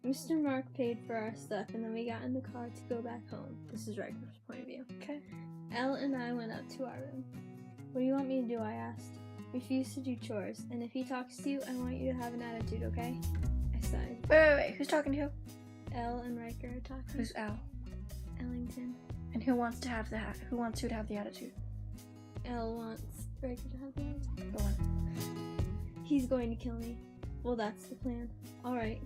Mr. Mark paid for our stuff, and then we got in the car to go back home. This is Riker's point of view. Okay. Elle and I went up to our room. What do you want me to do? I asked. Refuse to do chores, and if he talks to you, I want you to have an attitude, okay? I sighed. Wait. Who's talking to who? Elle and Riker are talking. Who's Al? Ellington. And who wants to have who wants who to have the attitude? Elle wants Riker to have the attitude. Go on. He's going to kill me. Well, that's the plan. Alright.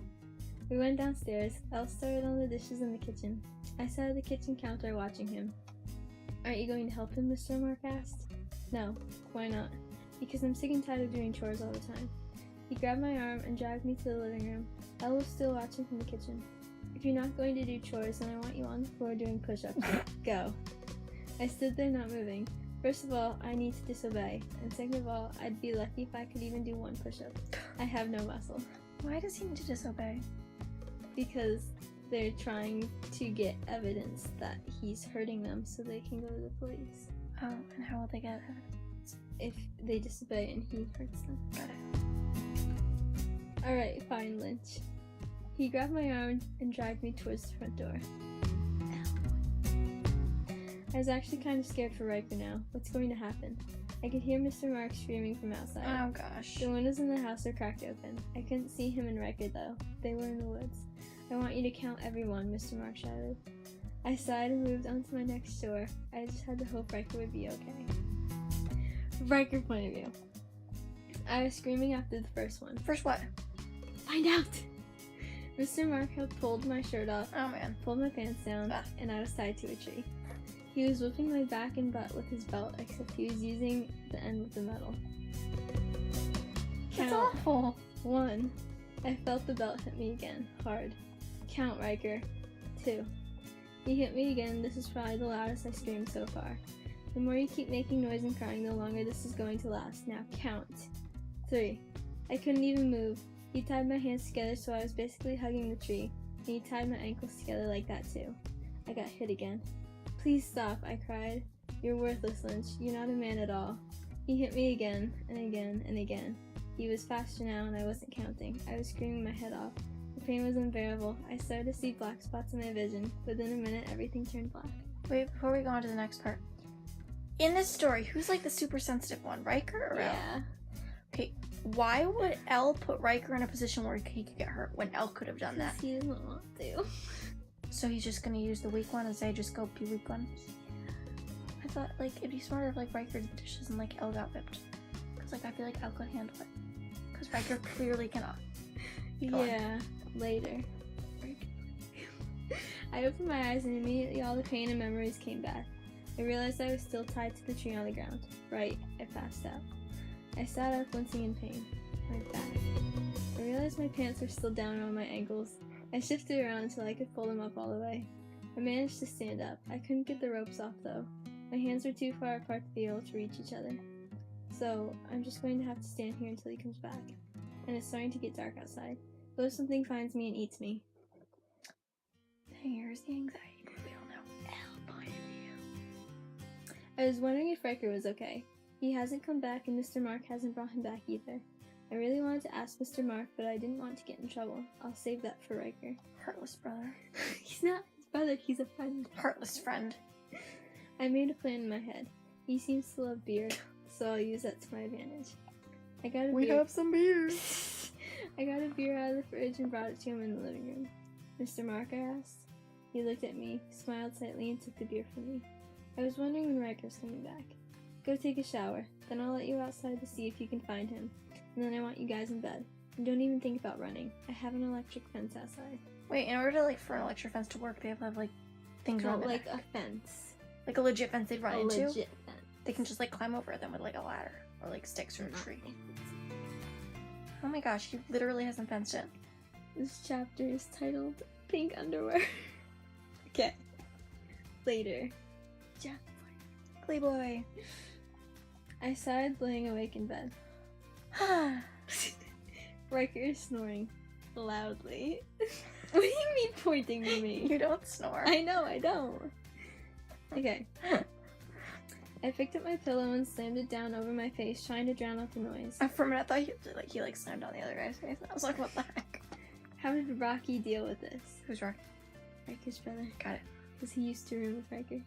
We went downstairs. Elle started on the dishes in the kitchen. I sat at the kitchen counter watching him. Aren't you going to help him? Mr. Mark asked. No. Why not? Because I'm sick and tired of doing chores all the time. He grabbed my arm and dragged me to the living room. Elle was still watching from the kitchen. If you're not going to do chores, then I want you on the floor doing push-ups. Go. I stood there not moving. First of all, I need to disobey. And second of all, I'd be lucky if I could even do one push-up. I have no muscle. Why does he need to disobey? Because they're trying to get evidence that he's hurting them so they can go to the police. Oh, and how will they get evidence? If they disobey and he hurts them. Got it. Alright, fine, Lynch. He grabbed my arm and dragged me towards the front door. I was actually kind of scared for Riker now. What's going to happen? I could hear Mr. Mark screaming from outside. Oh gosh. The windows in the house are cracked open. I couldn't see him and Riker though. They were in the woods. I want you to count everyone, Mr. Mark shouted. I sighed and moved on to my next door. I just had to hope Riker would be okay. Riker point of view. I was screaming after the first one. First what? Find out! Mr. Mark had pulled my shirt off, Oh man. pulled my pants down, and I was tied to a tree. He was whipping my back and butt with his belt, except he was using the end with the metal. That's Count. awful. 1. I felt the belt hit me again, hard. Count, Riker. 2. He hit me again. This is probably the loudest I screamed so far. The more you keep making noise and crying, the longer this is going to last. Now count. 3. I couldn't even move. He tied my hands together so I was basically hugging the tree, and he tied my ankles together like that too. I got hit again. Please stop, I cried. You're worthless, Lynch. You're not a man at all. He hit me again, and again, and again. He was faster now, and I wasn't counting. I was screaming my head off. The pain was unbearable. I started to see black spots in my vision. Within a minute, everything turned black. Wait, before we go on to the next part. In this story, who's like the super sensitive one, Riker or Elle? Yeah. Okay, why would Elle put Riker in a position where he could get hurt when Elle could have done that? He doesn't want to. So he's just gonna use the weak one and say, just go be weak one? I thought, like, it'd be smarter if, like, Riker did dishes and, like, Elle got whipped. Because, like, I feel like Elle could handle it. Because Riker clearly cannot. Yeah, later. I opened my eyes and immediately all the pain and memories came back. I realized I was still tied to the tree on the ground. Right, I passed out. I sat up, wincing in pain. My back. I realized my pants were still down around my ankles. I shifted around until I could pull them up all the way. I managed to stand up. I couldn't get the ropes off though. My hands were too far apart to be able to reach each other. So, I'm just going to have to stand here until he comes back. And it's starting to get dark outside. What if something finds me and eats me? Here's the anxiety we all know. Elle point of view. I was wondering if Riker was okay. He hasn't come back and Mr. Mark hasn't brought him back either. I really wanted to ask Mr. Mark, but I didn't want to get in trouble. I'll save that for Riker. Heartless brother. He's not his brother, he's a friend. Heartless friend. I made a plan in my head. He seems to love beer, so I'll use that to my advantage. I got a beer. have some beer. I got a beer out of the fridge and brought it to him in the living room. Mr. Mark, I asked. He looked at me, smiled slightly, and took the beer from me. I was wondering when Riker's coming back. Go take a shower, then I'll let you outside to see if you can find him, and then I want you guys in bed. And don't even think about running. I have an electric fence outside. Wait, in order to, like, for an electric fence to work, they have to have, like, things Not around like it. a fence. Like a legit fence they'd run A into? legit fence. They can just, like, climb over them with, like, a ladder. Or, like, sticks or a tree. Oh my gosh, he literally hasn't fenced it. This chapter is titled Pink Underwear. Okay. Later. Jack Playboy. I sighed, laying awake in bed. Riker is snoring loudly. What do you mean pointing to me? You don't snore. I know, I don't. Okay. I picked up my pillow and slammed it down over my face, trying to drown out the noise. For a minute, I thought he slammed on the other guy's face. I was like, what the heck? How did Rocky deal with this? Who's Rocky? Riker's brother. Got it. Because he used to room with Riker.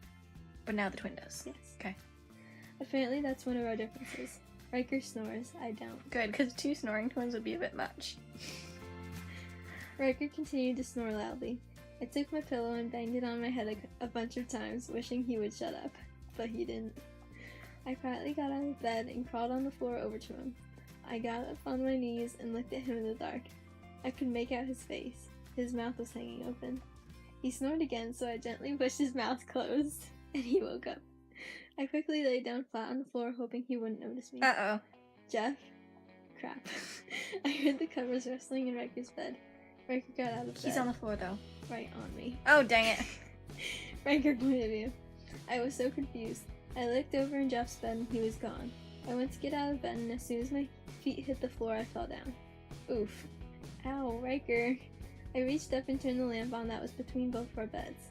But now the twin does. Yes. Okay. Apparently that's one of our differences. Riker snores, I don't. Good, because 2 snoring twins would be a bit much. Riker continued to snore loudly. I took my pillow and banged it on my head a bunch of times, wishing he would shut up. But he didn't. I quietly got out of bed and crawled on the floor over to him. I got up on my knees and looked at him in the dark. I could make out his face. His mouth was hanging open. He snored again, so I gently pushed his mouth closed, and he woke up. I quickly laid down flat on the floor, hoping he wouldn't notice me. Uh-oh. Jeff? Crap. I heard the covers rustling in Riker's bed. Riker got out of bed. He's on the floor, though. Right on me. Oh, dang it. Riker pointed of view. I was so confused. I looked over in Jeff's bed and he was gone. I went to get out of bed and as soon as my feet hit the floor, I fell down. Oof. Ow, Riker. I reached up and turned the lamp on that was between both of our beds.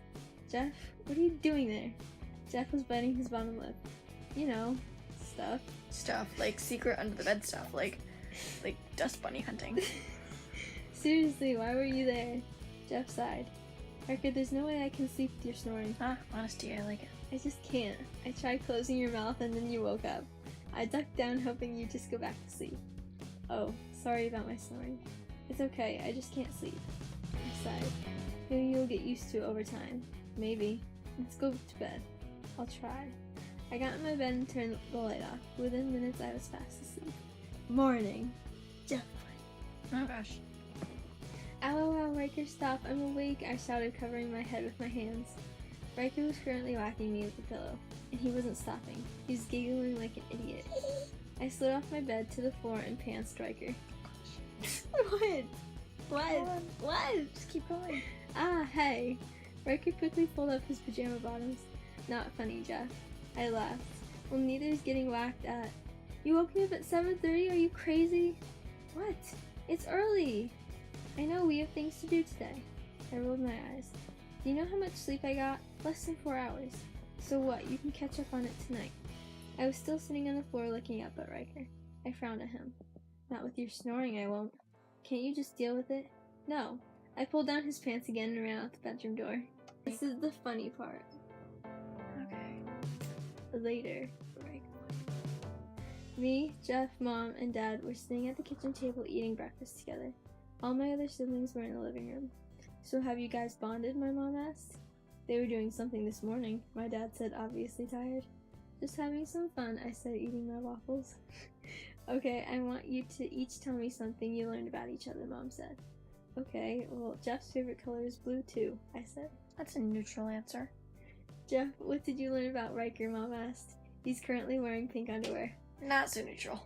Jeff, what are you doing there? Jeff was biting his bottom lip. You know, stuff. Stuff, like secret under the bed stuff, like dust bunny hunting. Seriously, why were you there? Jeff sighed. Riker, there's no way I can sleep with your snoring. Honesty, I like it. I just can't. I tried closing your mouth and then you woke up. I ducked down hoping you'd just go back to sleep. Oh, sorry about my snoring. It's okay, I just can't sleep. I sighed. Maybe you'll get used to it over time. Maybe. Let's go to bed. I'll try. I got in my bed and turned the light off. Within minutes I was fast asleep. Morning. Jeff. Oh gosh. Ow, Riker, stop. I'm awake, I shouted, covering my head with my hands. Riker was currently whacking me with the pillow, and he wasn't stopping. He was giggling like an idiot. I slid off my bed to the floor and pantsed Riker. What? Just keep going. Ah, hey. Riker quickly pulled up his pajama bottoms. Not funny, Jeff. I laughed. Well, neither's getting whacked at. You woke me up at 7:30? Are you crazy? What? It's early. I know, we have things to do today. I rolled my eyes. Do you know how much sleep I got? Less than 4 hours. So what, you can catch up on it tonight. I was still sitting on the floor looking up at Riker. I frowned at him. Not with your snoring, I won't. Can't you just deal with it? No. I pulled down his pants again and ran out the bedroom door. This is the funny part. Okay. Later, Riker. Me, Jeff, Mom, and Dad were sitting at the kitchen table eating breakfast together. All my other siblings were in the living room. So have you guys bonded, my mom asked. They were doing something this morning, my dad said, obviously tired. Just having some fun, I said, eating my waffles. Okay, I want you to each tell me something you learned about each other, Mom said. Okay, well, Jeff's favorite color is blue too, I said. That's a neutral answer. Jeff, what did you learn about Riker, Mom asked. He's currently wearing pink underwear. Not so neutral.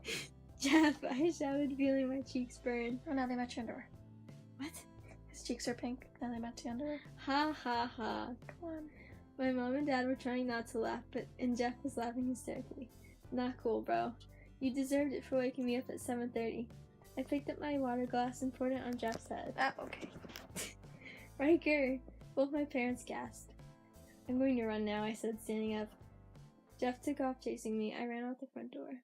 Jeff, I shouted, feeling my cheeks burn. Oh, now they match your underwear. What? His cheeks are pink, now they match the underwear. Ha ha ha. Come on. My mom and dad were trying not to laugh, and Jeff was laughing hysterically. Not cool, bro. You deserved it for waking me up at 7:30. I picked up my water glass and poured it on Jeff's head. Okay. Riker! Both my parents gasped. I'm going to run now, I said, standing up. Jeff took off chasing me. I ran out the front door.